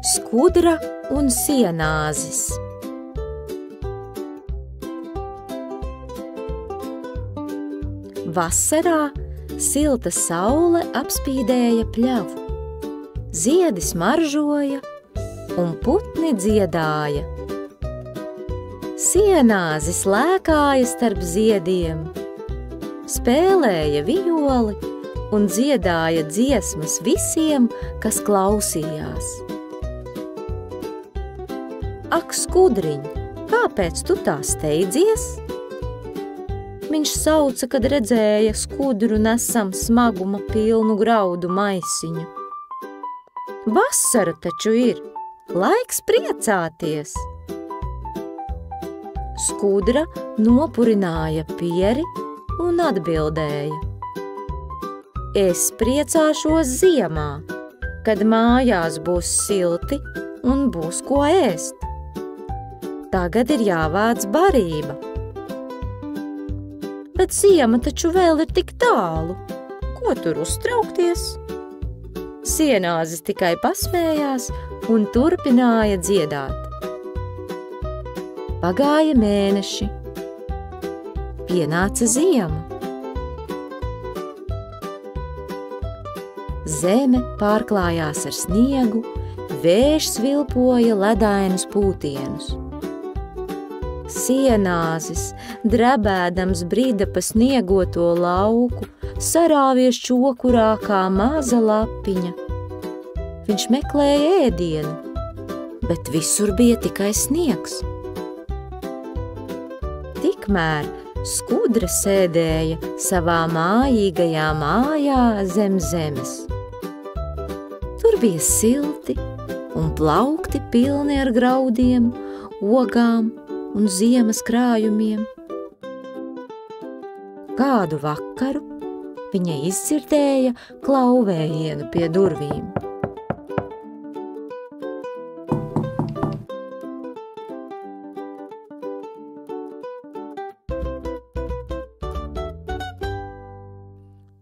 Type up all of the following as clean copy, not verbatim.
Skudra un sienāzis. Vasarā silta saule apspīdēja pļavu, ziedi smaržoja un putni dziedāja. Sienāzis lēkāja starp ziediem, spēlēja vijoli un dziedāja dziesmas visiem, kas klausījās. Ak, skudriņ, kāpēc tu tā steidzies? Viņš sauca, kad redzēja skudru nesam smaguma pilnu graudu maisiņu. Vasara taču ir, laiks priecāties! Skudra nopurināja pieri un atbildēja. Es priecāšos ziemā, kad mājās būs silti un būs ko ēst. Tagad ir jāvāc barība. Bet ziema taču vēl ir tik tālu. Ko tur uztraukties? Sienāzis tikai pasmējās un turpināja dziedāt. Pagāja mēneši. Pienāca ziema. Zeme pārklājās ar sniegu, vējš svilpoja ledainus pūtienus. Sienāzis, drebēdams brida pa sniegoto lauku, sarāvies čokurā kā maza lapiņa. Viņš meklēja ēdienu, bet visur bija tikai sniegs. Tikmēr skudra sēdēja savā mājīgajā mājā zem zemes. Tur bija silti un plaukti pilni ar graudiem, ogām un ziemas krājumiem. Kādu vakaru viņa izdzirdēja klauvējienu pie durvīm.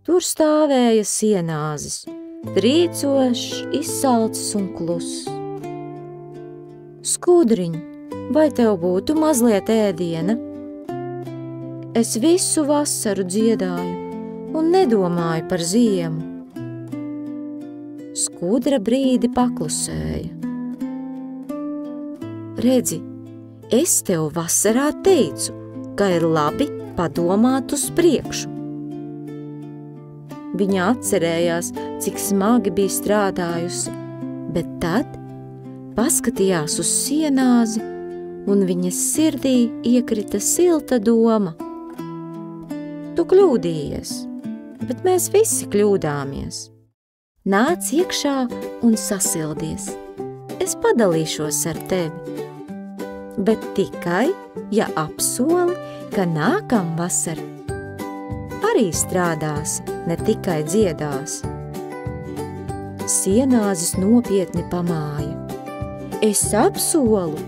Tur stāvēja sienāzis, trīcošs, izsalcis un kluss. Skudriņ, vai tev būtu mazliet ēdiena? Es visu vasaru dziedāju un nedomāju par ziemu. Skudra brīdi paklusēja. Redzi, es tev vasarā teicu, ka ir labi padomāt uz priekšu. Viņa atcerējās, cik smagi bija strādājusi, bet tad paskatījās uz sienāzi un viņas sirdī iekrita silta doma. Tu kļūdījies, bet mēs visi kļūdāmies. Nāc iekšā un sasildies. Es padalīšos ar tevi. Bet tikai, ja apsoli, ka nākamvasar arī strādāsi, ne tikai dziedāsi. Sienāzis nopietni pamāja. Es apsolu,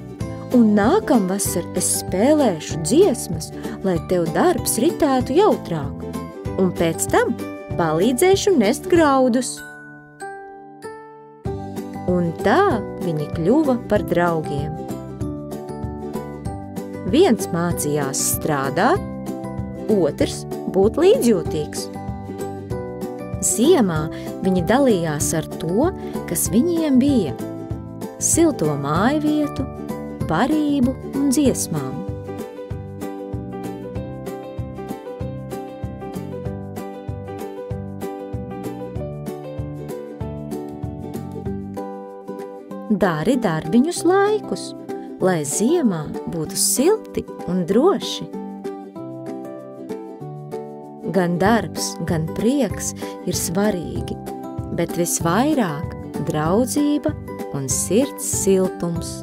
un nākamvasar es spēlēšu dziesmas, lai tev darbs ritētu jautrāk, un pēc tam palīdzēšu nest graudus. Un tā viņi kļuva par draugiem. Viens mācījās strādāt, otrs būt līdzjūtīgs. Ziemā viņi dalījās ar to, kas viņiem bija – silto mājvietu, barību un dziesmām. Dari darbiņus laikus, lai ziemā būtu silti un droši. Gan darbs, gan prieks ir svarīgi, bet visvairāk draudzība un sirds siltums.